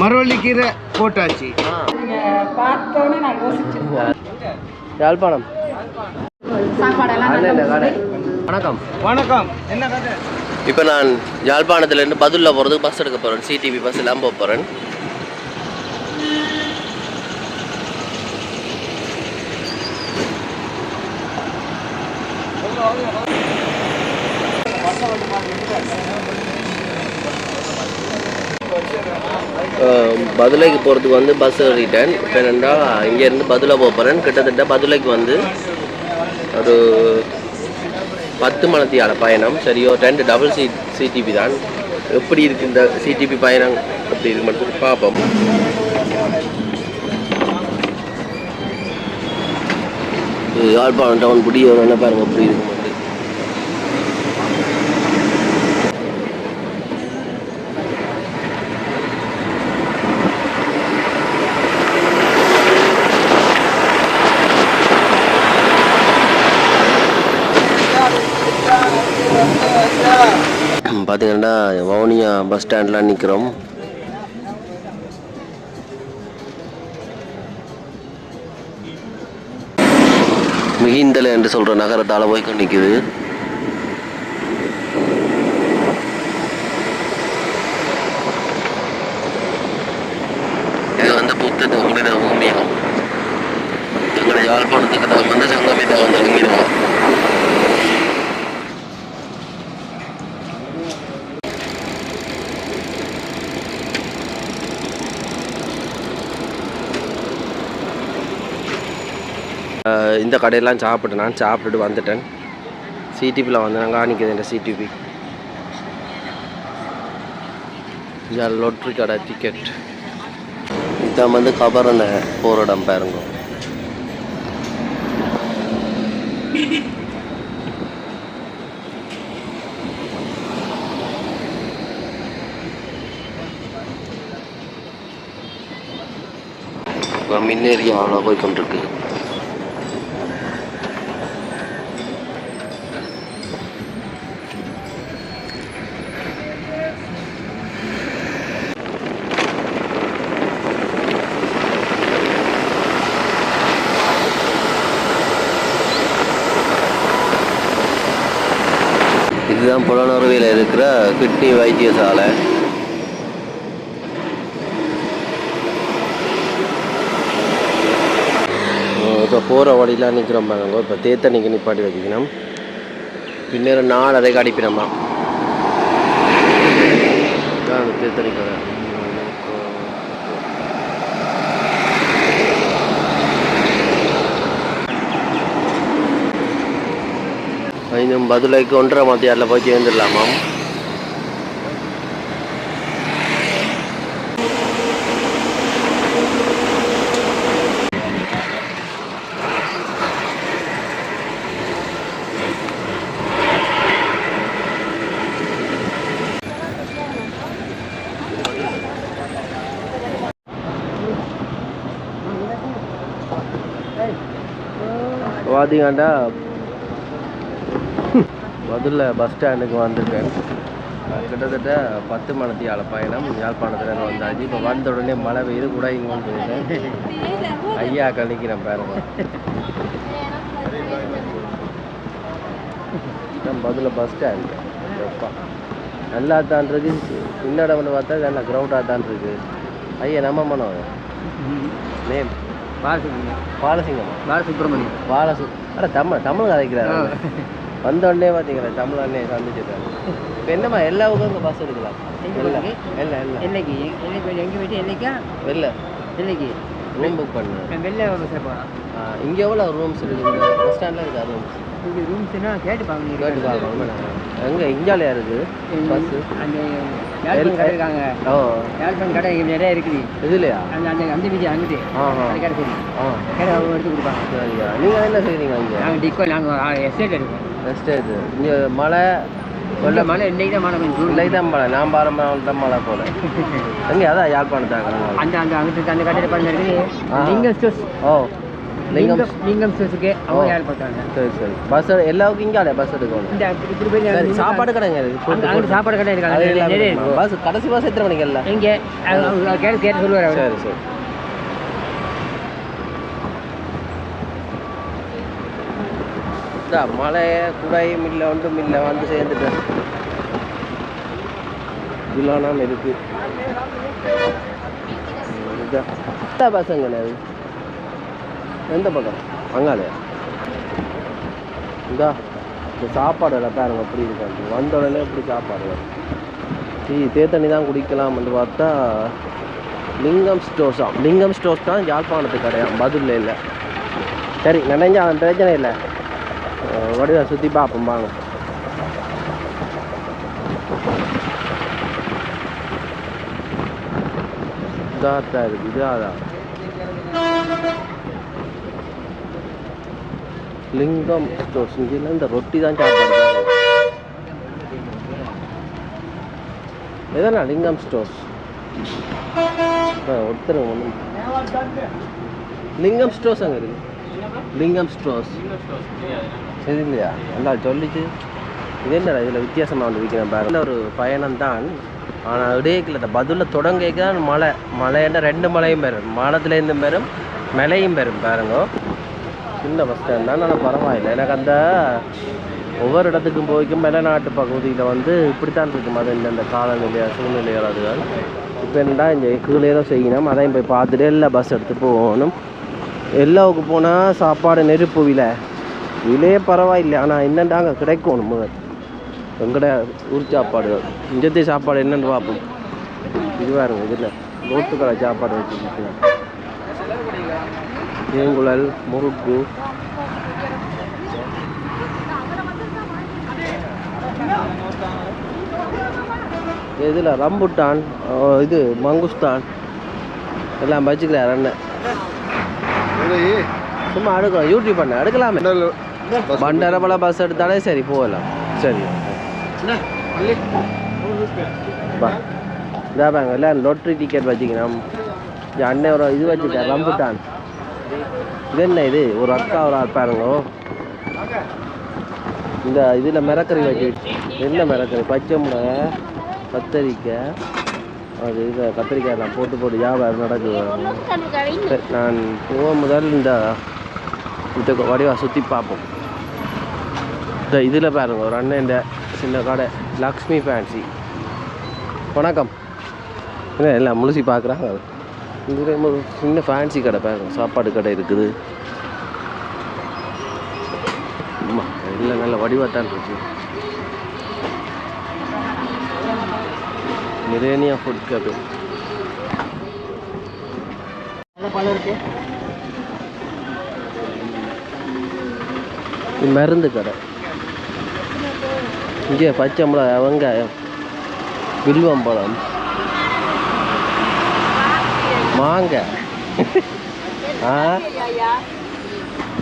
மரவள்ளிக்கீரை போட்டாச்சு. பார்த்தோன்னே நான் யோசிச்சேன். யாழ்ப்பாணம் வணக்கம். வணக்கம். என்ன கதை? இப்போ நான் யாழ்ப்பாணத்துலேருந்து பதுல்ல போகிறதுக்கு பஸ் எடுக்க போகிறேன். சிடிவி பஸ் எல்லாம் போக போகிறேன். பதுளைக்கு போகிறதுக்கு வந்து பஸ் ஏறிட்டேன். இப்போ என்னென்னா இங்கேருந்து பதுளை போக போகிறேன். கிட்டத்தட்ட பதுளைக்கு வந்து ஒரு 10 மணித்தியால பயணம். சரியோ 2 டபுள் சிடிபி தான். எப்படி இருக்குது இந்த சிடிபி பயணம் எப்படி இருக்கு மட்டும் பார்ப்போம். யாழ்ப்பாணம் டவுன் குடி என்ன பாருங்க எப்படி இருக்கு. பார்த்தீங்கன்னா வவுனியா பஸ் ஸ்டாண்ட்லாம் நிற்கிறோம். மிகிந்தலை என்று சொல்கிற நகரத்தால் போய்க்கு நிற்குது. இது வந்து புத்தக புனித பூமியாகும். எங்களை யாழ்ப்பாணத்துக்கு தான் வந்து சங்கமிதா வந்து இறங்கிடுவோம். இந்த கடையெல்லாம் சாப்பிட்டுட்டு வந்துட்டேன். சிடிபியில் வந்து நாங்கள் காணிக்குது இந்த சிடிபி. இந்த லொட்ரி கடை டிக்கெட் இதான் வந்து கபரனை போகிற இடம் பாருங்க. மின்னேரியா அவ்வளோ போய் கொண்டிருக்கு. இதுதான் புலனறுவையில் இருக்கிற கிட்னி வைத்தியசாலை. இப்போ போகிற வழியெலாம் நிற்கிறோம் பாருங்க. இப்போ தேத்தண்ணிக்கு நிப்பாட்டி வைக்கணும். பின்னர் 4:30 அடிப்பினம்மா அந்த தேத்தண்ணி கடை. இன்னும் பதுளைக்கு 1:30 மணித்தியால போய் சேர்ந்துடலாமா? பார்த்தீங்கன்னா பதுளை பஸ் ஸ்டாண்டுக்கு வந்திருக்கேன். கிட்டத்தட்ட 10 மணித்தியால பயணம். யாழ்ப்பாணத்துலேருந்து வந்தாச்சு. இப்போ வந்த உடனே மழை பெய்யுது கூட இங்கே வந்து ஐயா கழிக்கிறேன் பாருங்க. பதுளை பஸ் ஸ்டாண்டு எப்பா நல்லா தான் இருக்கு. இன்னொரு வந்து பார்த்தா நல்லா க்ரௌடாக தான் இருக்கு. ஐயா நம்ம மனம் நேம் பாலசுப்ரமணியம் அட தமிழ் கதைக்கிறாரு. வந்தோடனே பார்த்தீங்களா தமிழ் அண்ணே சந்திச்சுட்டாங்க. இப்போ என்னம்மா எல்லா ஊருக்கும் பஸ் எடுக்கலாம்? என்னைக்கு எங்கே போயிட்டு என்னைக்கா என்னைக்கு ரூம் புக் பண்ணேன். இங்கே எவ்வளோ ரூம்ஸ் இருக்குது? பஸ் ஸ்டாண்டில் இருக்கா ரூம்ஸ்? ரூம்ஸ்னா கேட்டு பார்க்கணும். எங்கே இந்தியாவிலையா இருக்குது பஸ்ஸு? கடை இருக்காங்க. ஓ யாழ்ப்பாணம் கடை இங்கே நிறையா இருக்குது. இதுலையா? அந்த வீதி அங்கிட்டு கடை சரி கடை அவங்க எடுத்து கொடுப்பாங்க. சரியா? நீங்கள் என்ன செய்கிறீங்க இங்கே? நாங்கள் டிக்கோ நாங்கள் எஸ்டேட் எடுப்போம். எஸ்டேட்டு இங்கே மழை மழை இன்றைக்கி தான் மழை கொஞ்சம் இல்லை தான் மழை. நான் பாரம்பரியம் தான் மழை போல. எங்கே அதான் யாழ்ப்பாணத்தாங்க அந்த அங்கிட்டு அந்த கடையில் பண்ண இருக்குது. நீங்கள் ஓ லிங்கம் ஸ்டோர்ஸுக்கு அவங்க யார் பார்த்தாங்க? சரி சரி. பஸ் எல்லாருக்கும் இங்கே பஸ் எடுக்கணும். இப்படி போய் சரி சாப்பாடு கடைங்க அங்கே சாப்பாடு கடை இருக்காங்க. பஸ் கடைசி பஸ் எத்தனை மணிக்கு எல்லாம் இங்கே கேட்டு சொல்லுவார் அவர். சரி சரி. மழை குடையும் இல்லை ஒன்றும் இல்லை வந்து சேர்ந்துட்டேன். இல்லாமல் இருக்கு. இதான் பசங்க எந்த பக்கம் அங்காலே இந்தா இந்த சாப்பாடு எல்லாம் பாருங்க அப்படி இருக்காது. வந்த உடனே எப்படி சாப்பாடு தேத்தண்ணி தான் குடிக்கலாம்னு பார்த்தா லிங்கம் ஸ்டோர்ஸாம். லிங்கம் ஸ்டோர்ஸ் தான் யாழ்ப்பாணத்துக்கு கிடையாது, பதில் இல்லை. சரி நினைஞ்சா அவன் பிரச்சனை இல்லை, வடிவா சுற்றி பார்ப்போம் வாங்க. இதாக இருக்குது இது அதான் லிங்கம் ஸ்டோர்ஸ். இங்கே இந்த ரொட்டி தான் சாப்பாடு. எதனா லிங்கம் ஸ்டோர்ஸ் ஒருத்தர் ஒன்று லிங்கம் ஸ்டோர்ஸ் அங்கே இருக்குது. லிங்கம் ஸ்டோர்ஸ் இது இல்லையா? நல்லா சொல்லிச்சு. இது என்னடா இதில் வித்தியாசமாக வந்து விற்கிறேன் பாருங்க. ஒரு பயணம் தான், ஆனால் இடையேக்கில் இந்த பதிலில் தொடங்கிக்க தான் மழைன்னா 2 மலையும் பெறும். மாடத்துலேருந்து பெறும், மலையும் பெறும் பாருங்க. சின்ன பஸ் ஸ்டாண்ட் தான், ஆனால் பரவாயில்லை. எனக்கு அந்த ஒவ்வொரு இடத்துக்கும் போய்க்கும் மலைநாட்டு பகுதியில் வந்து இப்படித்தான் இருக்கும். அது இந்த காலநிலையா சூழ்நிலைகள் அதுதான். இப்போ என்னடா இந்த கீழே ஏதோ செய்யணும், அதையும் போய் பார்த்துட்டு எல்லாம் பஸ் எடுத்து போகணும். எல்லாவுக்கு போனால் சாப்பாடு நெருப்பு விலையே பரவாயில்லை. ஆனால் என்னென்னா அங்கே கிடைக்கணும் முதல் எங்கட ஊர் சாப்பாடு. இஞ்சத்தை சாப்பாடு என்னென்னு பார்ப்போம். இதுவாக இருக்கும். இதில் ரோட்டுக்கடை சாப்பாடு வச்சுக்கிட்டு தேங்குழல் முறுக்கு இதில் ரம்புட்டான் இது மங்குஸ்தான் எல்லாம் வச்சுக்கிறார் அண்ணன். சும்மா எடுக்கலாம், யூடியூப் பண்ண எடுக்கலாமே. பண்டரை பல பஸ் எடுத்தாலே சரி போகலாம். சரி இதா பாங்க எல்லாம் லொட்ரி டிக்கெட் வச்சுக்கணும். அண்ணன் ஒரு இது வச்சுட்டேன் ரம்புட்டான். இது என்ன இது ஒரு அக்கா ஒரு ஆள் பாருங்க. இந்த இதில் மிரக்கறி வச்சு என்ன மிரக்கறி பச்சை மிளகா கத்தரிக்காய் அது இதை கத்திரிக்காய் நான் போட்டு வியாபாரம் நடக்குது. சரி நான் போக முதல் இந்த வடிவா சுற்றி பார்ப்போம். இந்த இதில் பாருங்க ஒரு அண்ணன் இந்த சின்ன கடை லக்ஷ்மி ஃபேன்சி. வணக்கம். என்ன எல்லாம் முழுசி பார்க்குறாங்க. இதில் ஒரு சின்ன ஃபேன்சி கடை பாருங்க, சாப்பாடு கடை இருக்குது. ஆமாம் இல்லை நல்ல வடிவாத்தான் இருக்கு. மிரேனியா ஃபுட் கேஃபே மருந்து கடை. இங்கே பச்சை மிளகா வெங்காயம் வில்வம்பழம் மாங்காய்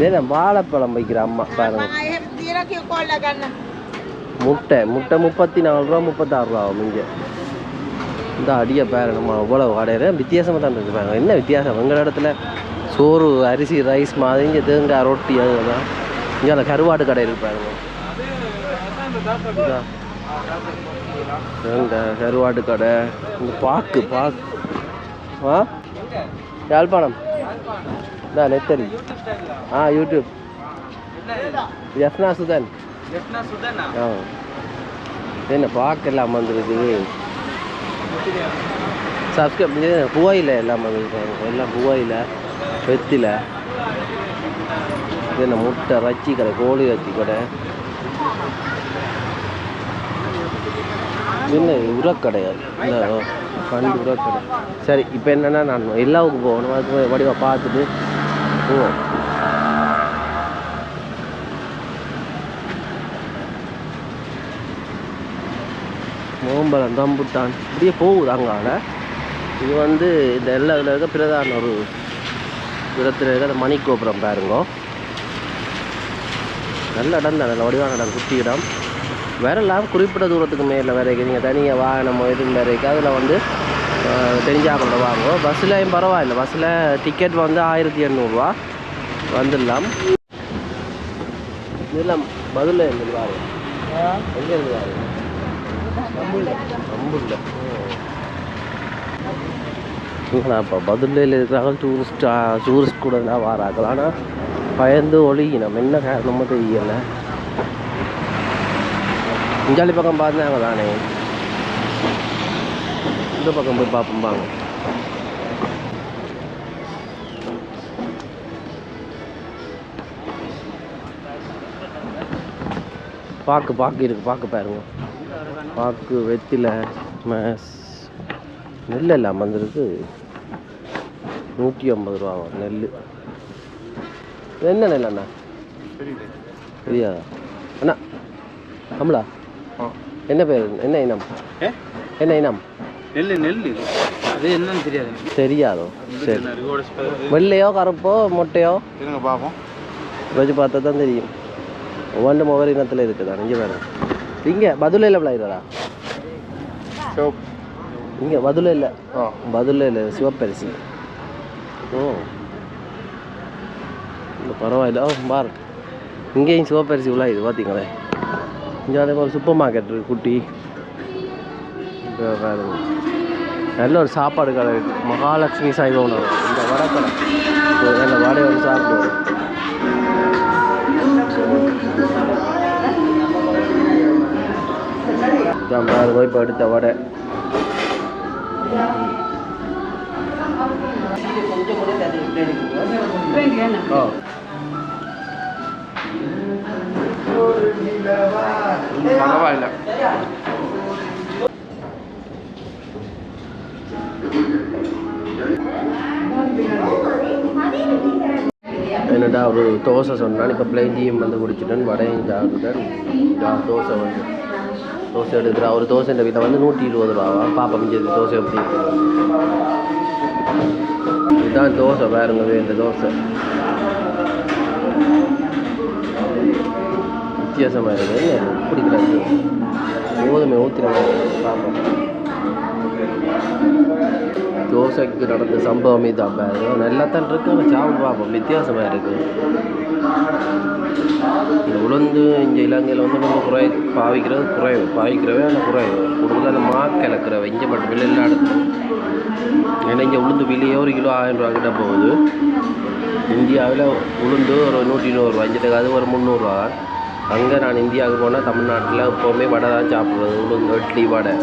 வேற வாழைப்பழம் வைக்கிற அம்மா பாருங்க. முட்டை 34 ரூபா 36 ரூபா ஆகும். இங்கே இந்த அடியை பாரு நம்ம அவ்வளோ கடையில் வித்தியாசமாக தான் இருக்குது பாருங்க. என்ன வித்தியாசம் எங்கள் இடத்துல சோறு அரிசி ரைஸ் மாதிரி, இங்கே தேங்காய் ரொட்டி அதுதான். இங்கே அந்த கருவாடு கடை இருக்கு பாருங்க. தேங்காய் கருவாடு கடை. இந்த பாக்கு யாழ்ப்பாணம் தான் நெத்தரி. யூடியூப் யஃப்னா சுதன். என்ன பார்க்கலாம் வந்துருக்குது. சப்ஸ்கிரைப் புவாயில் எல்லாம் வந்துருக்காங்க. எல்லாம் புவாயில் வெத்தில. என்ன முட்டை ரச்சி கடை, கோழி ரச்சி கடை. என்ன உரக்கடையாது இல்லை கண்டு உரக்கடை. சரி இப்போ என்னென்னா நான் எல்லாவுக்கு போகணும். அதுக்கு வடிவா பார்த்துட்டு போவோம். மோம்பலம் ரம்புட்டான் இப்படியே போகுது அங்கால. இது வந்து இந்த எல்லா இதில் இருக்க பிரதான ஒரு இடத்துல இருக்க அந்த மணிக்கோபுரம் பாருங்க. நல்ல இடம் தான், நல்ல வடிவான இடம், குட்டி இடம். வேறெல்லாம் குறிப்பிட்ட தூரத்துக்கு மேலே வரைக்கும் நீங்கள் தனியாக வாகனமோ எதுவும் வரைக்கும் அதில் வந்து தெரிஞ்சாக்களோட வாங்குவோம். பஸ்ஸில் பரவாயில்லை. பஸ்ஸில் டிக்கெட் வந்து 1800 ரூபா. வந்துடலாம். இதெல்லாம் பதில் எங்களுக்கு வாரு எங்கே இருந்து வாரு அம்புல்ல. இப்போ பதிலையில் இருக்கிறாங்க டூரிஸ்ட் கூட தான் வாராங்க. ஆனால் பயந்து ஒழிக்கணும் என்ன காரணமும் தெரியலை. இஞ்சாலி பக்கம் பார்த்தாங்க தானே, இந்த பக்கம் போய் பார்ப்போம்பாங்க. பாக்கு இருக்குது, பாக்கு பாருங்க. பாக்கு வெத்திலை நெல் எல்லாம் வந்துருக்கு. 150 ரூபா நெல். என்ன நெல் அண்ணா தெரியாதா அண்ணா? கமலா என்ன பேர், என்ன இனம், என்ன இனம்? நெல் அது என்னன்னு தெரியாதோ? சரி, வெள்ளையோ கருப்போ மொட்டையோ பார்ப்போம், வச்சு பார்த்தா தான் தெரியும். ஒவ்வொன்றும் ஒவ்வொரு இனத்தில் இருக்குதா. இங்கே வேறு இங்கே பதுலையில் விளையாடுறா. இங்கே பதுலையில் சிவப்பரிசி. ஓ இந்த பரவாயில்ல. பார் இங்கேயும் சிவப்பரிசி விளையாடுது பார்த்தீங்களே. இங்கே அதே மாதிரி சூப்பர் மார்க்கெட் இருக்குது குட்டி. பாருங்க நல்ல ஒரு சாப்பாடு கடை இருக்குது, மகாலட்சுமி சைவ உணவு. இந்த வடை கடை நல்ல வடையை வந்து சாப்பிடுவோம். பாருங்க இப்போ எடுத்த வடை பரவாயில்ல. என்னடா ஒரு தோசை சொன்னான். இப்போ பிளேஞ்சியும் வந்து குடிச்சிட்டேன், வடையும் சாப்பிட்டுட்டேன். தோசை வந்து தோசை எடுக்கிறா. ஒரு தோசை இந்த வீட்டில் வந்து 120 ரூபாவா. பாப்பா மிஞ்சது தோசை எப்படி இதுதான் தோசை பாருங்கவே. இந்த தோசை வித்தியாசமாக இருக்குது. பிடிக்கிறாங்க கோதுமை ஊற்றினாங்க. பார்ப்போம் தோசைக்கு நடந்த சம்பவம் இதான் பாருங்க. நல்லா தான் இருக்கு. ஆனால் சாப்பிட்டு பார்ப்போம் வித்தியாசமாக இருக்குது. இந்த உளுந்து இங்கே இலங்கையில் வந்து நம்ம பாவிக்கிறவே ஆனால் குறைவு கூடுதலாக மாக்கிழக்கிறவை இங்கே மட்டும் விலை எல்லா இடத்துல. ஏன்னா இங்கே உளுந்து விலையே 1 கிலோ 1000 ரூபா கிட்ட போகுது. இந்தியாவில் உளுந்து ஒரு 120 ரூபா, இங்கே அது ஒரு 300 ரூபா. அங்கே நான் இந்தியாவுக்கு போனால் தமிழ்நாட்டில் எப்போவுமே வடை தான் சாப்பிட்றது. உளுந்து இட்லி வடை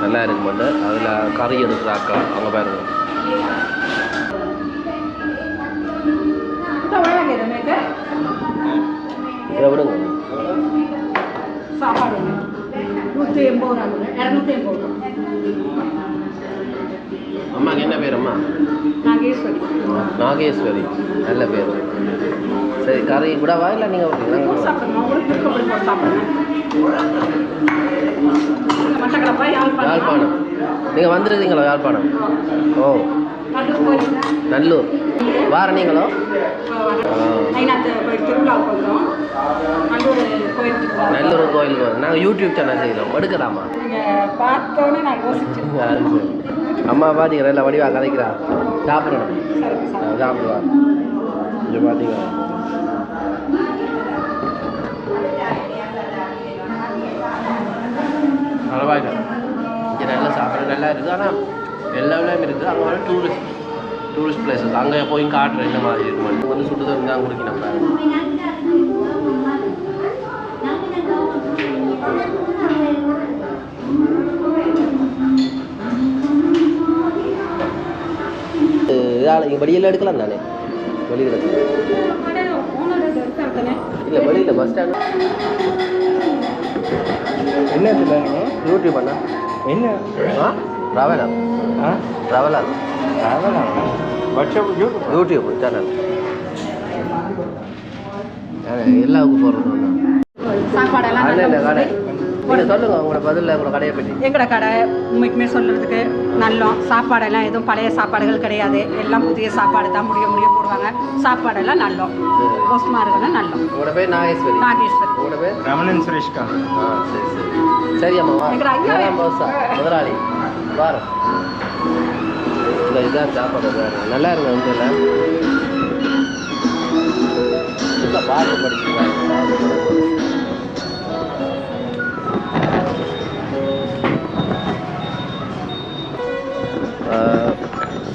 நல்லா இருக்க மாட்டேன். அதில் கறி எடுக்கிறாக்கா அவங்க பாருங்க. இதை விடுங்க. சாப்பாடு 180 ரூபா, 280 ரூபா. அம்மாக்கு என்ன பேர்? அம்மா நாகேஸ்வரி. நல்ல பேர். சரி, கறி கூடவா இல்லை நீங்கள் யாழ்ப்பாணம்? நீங்கள் வந்துருக்கீங்களா யாழ்ப்பாணம்? ஓ நல்லூர் வார நீங்களோ? நல்லூர் கோயிலுக்கு வரும். நாங்கள் யூடியூப் சேனல் செய்கிறோம், எடுக்கலாமா? அம்மா பார்த்தீங்களா எல்லாம் வடிவா கதைக்கிறா. சாப்பிடணும், சாப்பிடுவா. இங்கே பார்த்தீங்களா பரவாயில்ல. இங்கே நல்லா சாப்பிட்றது நல்லா இருக்குது. ஆனால் எல்லா விலையும் இருக்குது. அங்கே வந்து டூரிஸ்ட் பிளேஸஸ் அங்கே போய் காட்டுற இந்த மாதிரி இருக்கும். மட்டும் வந்து சுட்டு தண்ணி தான் குடிக்கணும். இங்கே வெளியில் எடுக்கலாம் தானே? வெளியில் இல்லை, வெளியில் பஸ் ஸ்டாண்டு. என்ன சொல்லுங்க? யூடியூப் அண்ணா என்ன? ட்ராவலா யூடியூப் சேனல் எல்லாவுக்கும் போடுறது. சாப்பாடெல்லாம் நீங்கள் சொல்லுங்கள் உங்களோட பதில் உங்களோட கடையை பற்றி. எங்களோட கடை உண்மைக்குமே சொல்கிறதுக்கு நல்லோம். சாப்பாடெல்லாம் எதுவும் பழைய சாப்பாடுகள் கிடையாது. எல்லாம் புதிய சாப்பாடு தான் முடிய போடுவாங்க. சாப்பாடெல்லாம் நல்லோம். போஸ்ட்மார்கள்லாம் நல்லோம். உங்களோட பேர் நாகேஸ்வரி. உங்களோட பேர் ரமணன் சுரேஷ்கா. சரி சரி அம்மா. முதலாளி வாரம் இல்லை, இதுதான் சாப்பாடு. நல்லா இருங்க. வந்து இல்லை புக்கில் பார்த்து படிச்சுருக்காங்க.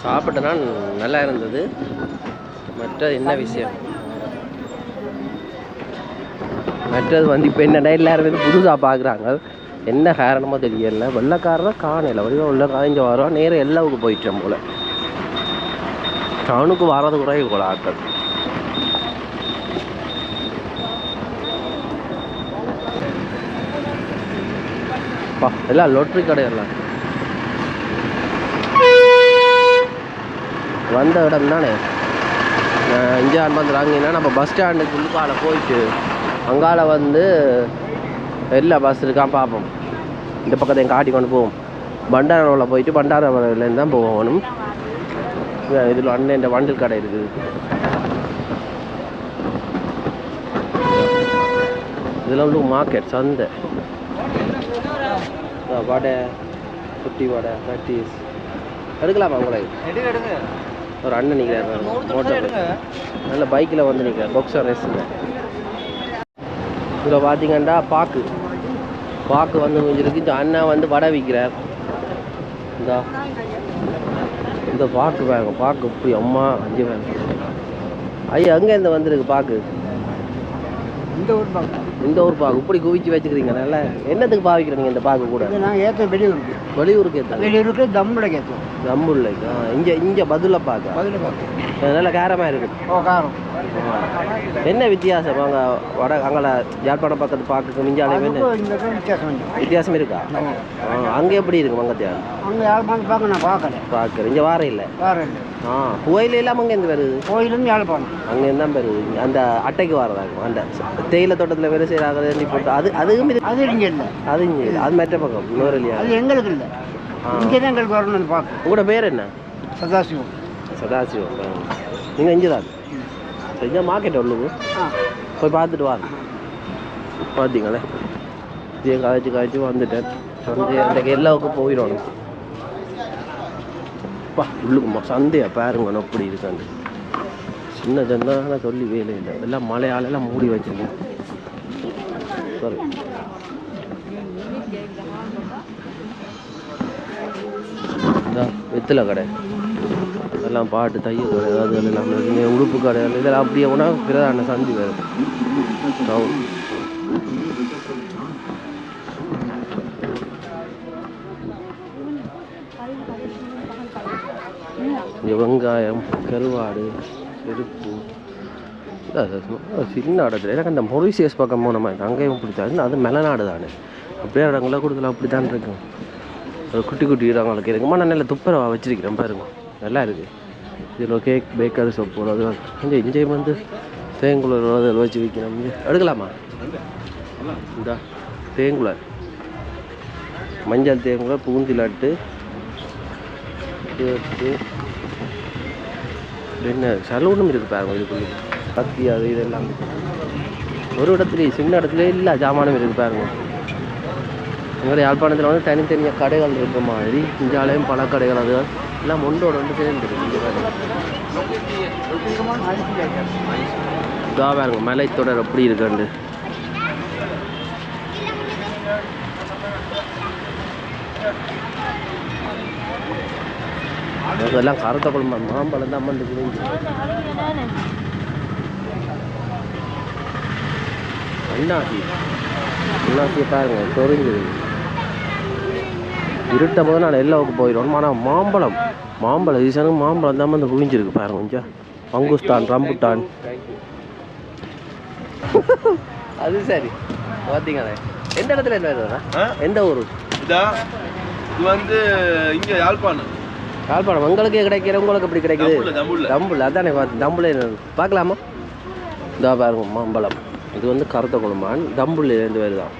சாப்பிட்டனா நல்லா இருந்தது. மற்ற என்ன விஷயம், மற்றது வந்து இப்போ என்னடா எல்லாரும் புதுசாக பார்க்குறாங்க, என்ன காரணமோ தெரியல. வெள்ளைக்காரரை காணல, வடிவம் உள்ள காய்ஞ்ச வரோம் நேரம் எல்லாவுக்கு போயிட்டோம் போல். டவுனுக்கு வர்றது குறைவு போல ஆட்கள். எல்லாம் லொட்ரி கடையெல்லாம் வந்த இடம் தானே. இங்கே வந்துடுறாங்கன்னா நம்ம பஸ் ஸ்டாண்டுக்கு உள்ளுக்கால போயிட்டு அங்கால வந்து எல்லா பஸ் இருக்கான் பார்ப்போம். இந்த பக்கத்தையும் காட்டி கொண்டு போவோம். பண்டாரவில் போயிட்டு பண்டாரவிலேருந்து தான் போகணும். இதில் அண்ணன் இந்த வண்டில் கடை இருக்குது. இதில் வந்து மார்க்கெட் சந்தை. வடை, குட்டி வடை, கட்டீஸ் எடுக்கலாமா உங்களை? ஒரு அண்ணன் நிற்கிறார் மோட்டர், நல்ல பைக்கில் வந்து நிற்கிறார் பாக்ஸர் ரேஸில். இதில் பார்த்தீங்கன்னா பாக்கு வந்து முடிஞ்சிருக்கு. இந்த அண்ணன் வந்து வடை விற்கிறார். இந்த பாக்கு வேங்க, பாக்கு இப்படி அம்மா 5 வேங்க. ஐயா அங்கேருந்து வந்துருக்கு பாக்கு. இந்த ஊர் பாக்கு இப்படி குவிச்சு வச்சுக்கிறீங்க. நல்லா என்னத்துக்கு பாவிக்கிறீங்க இந்த பாக்கு கூட? நாங்கள் ஏற்ற வெளியூருக்கு ஏற்ற வெளியூருக்கு தம்முல ஏற்றுவோம். தம்புள்ள இங்கே பதில பார்க்க நல்ல காரமாக இருக்குது. காரம் என்ன வித்தியாசம் அங்கே வட அங்கே யாழ்ப்பாணம் பக்கத்து பார்க்க மிஞ்சாலையுமே வித்தியாசம் இருக்கா? அங்கே எப்படி இருக்கு மங்கத்தியால்? அங்கே யாழ்ப்பாணம் பார்க்க நான் பார்க்குறேன். இங்கே வாரம் இல்லை. புயல இல்லாமல் அங்கேருந்து வருது. கோயிலேருந்து யாழ்ப்பாணம் அங்கேருந்து தான் வருது. அந்த அட்டைக்கு வரதாகும். அந்த தேயிலை தோட்டத்தில் வேறு செய்கிறாங்க போட்டு அதுவும் அது இங்கே இல்லை. அது இங்கே இல்லை. அது மற்ற பக்கம் இன்னொரு இல்லையா? அது எங்களுக்கு இல்லை. இங்கே தான் எங்களுக்கு வரணும் பார்க்க. உங்களோட பேர் என்ன? சதாசிவம். நீங்கள் இங்கே தான் சரிஞ்சா மார்க்கெட் உள்ளது போய் பார்த்துட்டு வாங்க. பார்த்தீங்களே இதே காய்ச்சி வந்துட்டேன். அன்றைக்கு எல்லாவுக்கும் போயிடணும். உள்ளுக்குமா சந்தையா பாருங்க அப்படி இருக்காண்டு. சின்ன சந்தை சொல்லி வேலை இல்லை. எல்லாம் மழையாலெல்லாம் மூடி வச்சிருக்கேன். சரி வெத்தலை கடை எல்லாம் பாட்டு தையல் கடை அது எல்லாம் உடுப்பு கடை இதெல்லாம் அப்படியே உணவு பிரதான சந்தி வேறு டவுன். வெங்காயம், கருவாடு, செருப்பு சின்ன இடத்துல எனக்கு அந்த மொரிசியஸ் பக்கம் போன மாதிரி அங்கேயும் பிடிச்சாது. அது மெலநாடு தானே. அப்படியே இடங்கள்லாம் கொடுத்துல அப்படி தான் இருக்கும். குட்டி குட்டி இடங்களுக்கு இருக்குமா. நான் நல்ல துப்புரவா வச்சிருக்கிறேன் பாருங்க. நல்லா இருக்குது. இதில் கேக் பேக்கரி ஷாப் போகிறது கொஞ்சம் இங்கேயும் வந்து தேங்குளர் அதில் வச்சு விற்கிறோம். இங்கே எடுக்கலாமா? இந்த தேங்குளர் மஞ்சள் தேங்குளர் பூந்தி லட்டு என்ன சலூனும் இருக்குது பாருங்க. இதுக்குள்ளே கத்தி அது இதெல்லாம் ஒரு இடத்துலையும் சின்ன இடத்துல இல்லை ஜாமானும் இருக்குது பாருங்க. எங்களை யாழ்ப்பாணத்தில் வந்து தனித்தனியாக கடைகள் இருக்கிற மாதிரி இந்தியாவிலையும் பல கடைகள் அது எல்லாம் ஒன்றோட வந்து சேர்ந்துருக்கு. இதா பாருங்க மலைத்தொடர் அப்படி இருக்காண்டு. அதெல்லாம் கருத்த குழம்பு மாம்பழம் தான் அம்மன் அண்ணாசியை பாருங்க சொரிஞ்சுது. இருட்ட போது நான் எல்லாவுக்கு போயிடுவோம். ஆனால் மாம்பழம் ஈசனுக்கு மாம்பழம் தான் வந்து குவிஞ்சிருக்கு பாருங்க. கொஞ்சம் மங்குஸ்தான், ரம்புட்டான் அது சரி பார்த்தீங்களே. எந்த இடத்துல என்ன வருதுண்ணா? எந்த ஊர்? இது வந்து இங்கே யாழ்ப்பாணம். உங்களுக்கு கிடைக்கிற உங்களுக்கு எப்படி கிடைக்குது? தம்புள் அதானே பார்த்து தம்புளே பார்க்கலாமா? இதா பாருங்க மாம்பழம். இது வந்து கருத்த குழம்பான் தம்புள்ளிலேருந்து வருதான்.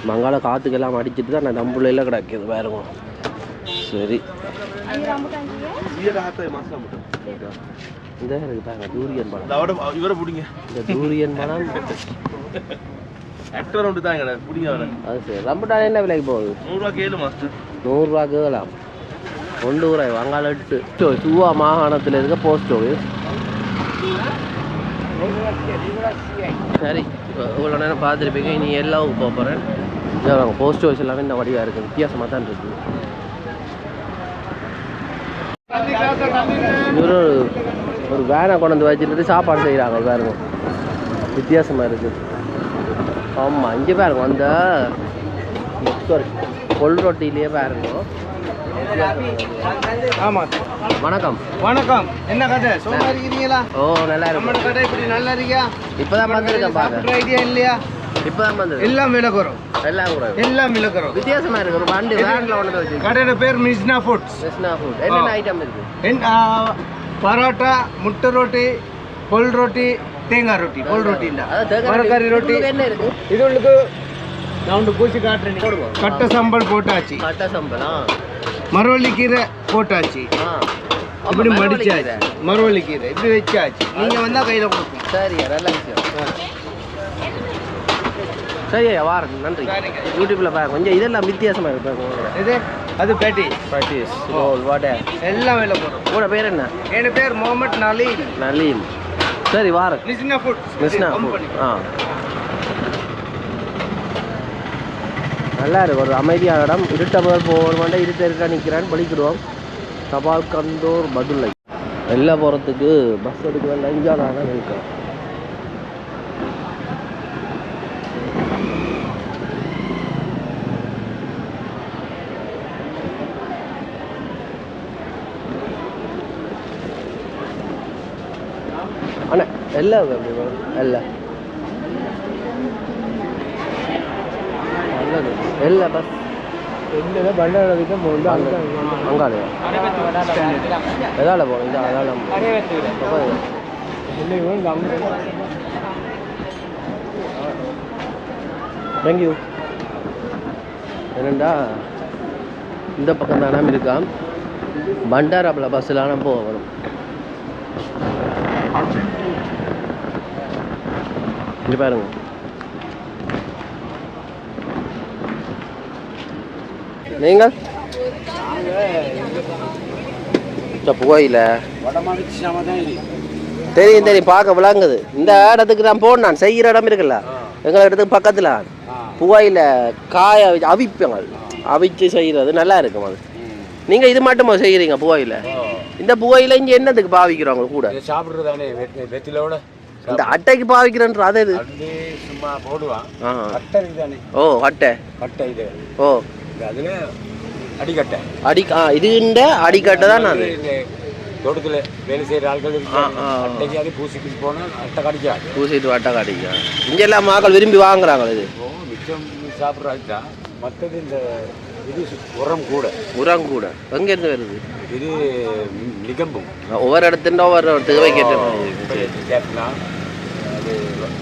மங்கால காற்றுக்கெல்லாம் அடிச்சுட்டு தான் நான் தம்புள்ளையில் கிடைக்கிது பாருங்க. சரி இந்த இருக்கு பாருங்க டூரியன் பழம். இவரை பிடிங்க. இந்த டூரியன் பழம் அது சரி. ரம்புட்டான் என்ன விலைக்கு போகுது? 100 கேளு மாஸ்டர். 100 கேலாம். 1 ரூபாய் வாங்கால 8 சுவா மாகாணத்தில் இருக்க போஸ்ட் ஆஃபீஸ். சரி இவ்வளோ நேரம் பார்த்துருப்பீங்க. இனி எல்லாவும் போக போகிறேன். நாங்கள் போஸ்ட் ஹவுஸ் எல்லாமே இந்த வடிவாக இருக்குது. வித்தியாசமாக தான் இருக்குது. இவரு ஒரு வேனை கொண்டு வந்து வச்சுட்டு சாப்பாடு செய்கிறாங்க. பாருங்க வித்தியாசமாக இருக்குது. ஆமாம் இங்கே பாருங்க அந்த கொல் ரொட்டிலேயே பாருங்க. ஆமாம். வணக்கம். வணக்கம். என்ன கதை சும்மா இருக்கிறீங்களா? ஓ நல்லா இருக்கு. நம்ம கடை இப்படி நல்லா இருக்கியா? இப்போதான் வந்துருக்கேன் பாருங்க. ஐடியா இல்லையா? இப்போதான் வந்து எல்லாம் விலக்குறோம். எல்லாம் கூட எல்லாம் விலக்குறோம். வித்தியாசமா இருக்கு. ஒரு வண்டி வேன்ல ஒன்று வச்சு. கடையோட பேர் மிஸ்னா ஃபுட்ஸ். மிஸ்னா ஃபுட். என்னென்ன ஐட்டம் இருக்கு? பரோட்டா, முட்டை ரொட்டி, பொல் ரொட்டி, தேங்காய் ரொட்டி. பொல் ரொட்டி இல்லை, மரக்கறி ரொட்டி. என்ன இருக்கு இது உங்களுக்கு நான் ஒன்று பூசி காட்டுறேன். கட்டை சம்பல் போட்டாச்சு. கட்டை சம்பளா மரவள்ளி கீரை போட்டாச்சு. இப்படி மடிச்சாச்சு. மரவள்ளி கீரை இப்படி வச்சாச்சு. நீங்க வந்தா கையில கொடுக்கும். சரியா நல்ல விஷயம். சரியா வாரம் நன்றி. யூடியூப்ல பாருங்க. கொஞ்சம் இதெல்லாம் வித்தியாசமா இருக்கு. இது அது பேட்டி பேட்டிஸ் ரோல் வடை எல்லாம் வேலை போடும். உங்களோட பேர் என்ன? என் பேர் முகமது நலீம். நலீம். சரி வாரம். மிஸ்னா ஃபுட். மிஸ்னா ஃபுட். நல்லா இருக்கு. ஒரு அமைதியான இடம். இருட்ட முதல் போகணும். இருட்ட இருக்கா நிற்கிறான்னு படிக்கிடுவோம். தபால் கந்தூர் பதுளை எல்லாம் போகிறதுக்கு பஸ் எடுக்க லஞ்சாக தான் இருக்கேன். அண்ணா எல்லாம் அப்படி எல்லாம் நல்லது. எல்லா பஸ் என்ன பண்டாரதுக்கு போகுது. அங்காலையா எதால போகணும்? இந்த அதால தேங்க்யூ. என்னண்டா இந்த பக்கம் தானே இருக்கா. பண்டாராப்பில் பஸ்ஸில் நம்ம போகணும். இங்கே பாருங்க. நீங்கள் புகையில தெரியும் தெரியும் பார்க்க விளங்குது. இந்த இடத்துக்கு நான் போனேன். நான் செய்கிற இடம் இருக்குல்ல எங்களை இடத்துக்கு பக்கத்தில் புகையில காய அவிப்பாங்க. அவிச்சு செய்கிறது நல்லா இருக்கும். அது நீங்கள் இது மட்டுமா செய்கிறீங்க புகையில? இந்த புகையில இங்கே என்னத்துக்கு பாவிக்கிறவங்க கூட சாப்பிட்றதானே வெத்திலோட இந்த அட்டைக்கு பாவிக்கிறன்ற அது இது சும்மா போடுவான். ஓ அட்டை கட்டை இது. ஓ அதில் அடிக்கட்டை இதுண்ட அடிக்கட்டை தான். அது தோட்டத்தில் வேலை செய்கிற ஆட்கள் அட்டைக்கு அது பூசிட்டு போனால் அட்டை கடிக்காது. பூசிட்டு அட்டை கடிக்கா. இங்கெல்லாம் மக்கள் விரும்பி வாங்குறாங்க. இது மிச்சம் சாப்பிட்ற அதுதான். மற்றது இந்த இது உரம் கூட. உரம் கூட எங்கேருந்து வருது? இது நிகம்பும் ஒவ்வொரு இடத்துல ஒவ்வொரு தேவை கேட்கலாம். அது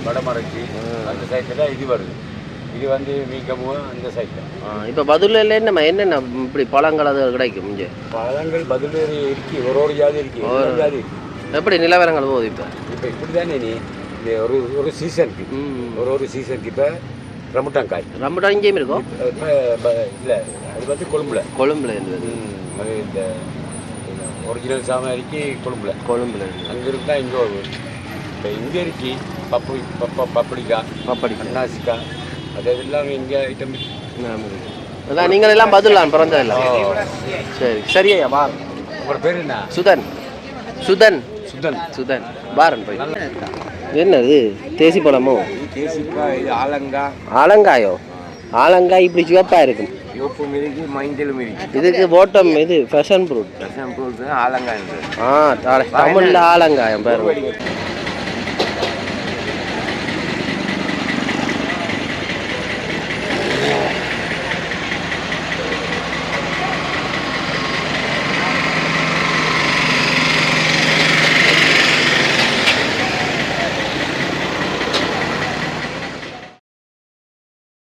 வடமறைச்சி அந்த சைட்டில் இது வருது. இது வந்து மீகமும் அந்த சைட்டில். இப்போ பதிலில் என்னென்ன இப்படி பழங்கள் அது கிடைக்கும்? இங்கே பழங்கள் பதில் இருக்கு. ஒரு ஜாதி இருக்கு. ஜாதி எப்படி நிலவரங்கள் போகுது? இப்போ இப்படி தானே நீ இந்த ஒரு சீசனுக்கு ஒரு சீசனுக்கு இப்போ ரம்புட்டாங்காய். ரம்புட்டான் இங்கேயும் இருக்கும். இப்போ இல்லை அது வந்து கொழும்புல இருந்தது. அது இந்த ஒரிஜினல் சாமாரிக்கு கொழும்புல அங்கே இருந்தால் இங்கே வரும். இப்போ இங்கே இருக்கு பப்படிக்காய் அன்னாசிக்காய் அது எல்லாம் இங்கே ஐட்டம். அதான் நீங்கள் எல்லாம் பதிலாம் பிறந்ததில்ல. சரி சரியா வா. உங்களோட பேர் என்ன? சுதன். சுதன் சுதன் சுதன் பாரன் போய். என்னது தேசி பழமோ? தேசிக்காய் ஆலங்காய். ஆலங்காயோ? ஆலங்காய் இப்படி சிவப்பா இருக்கும். சிவப்பு மிரிக்கு மஞ்சள் மிரிக்கு. இதுக்கு போட்டம் இது ஃபேஷன் ஃப்ரூட். ஆலங்காய். தமிழ்ல ஆலங்காயம் பாருங்க.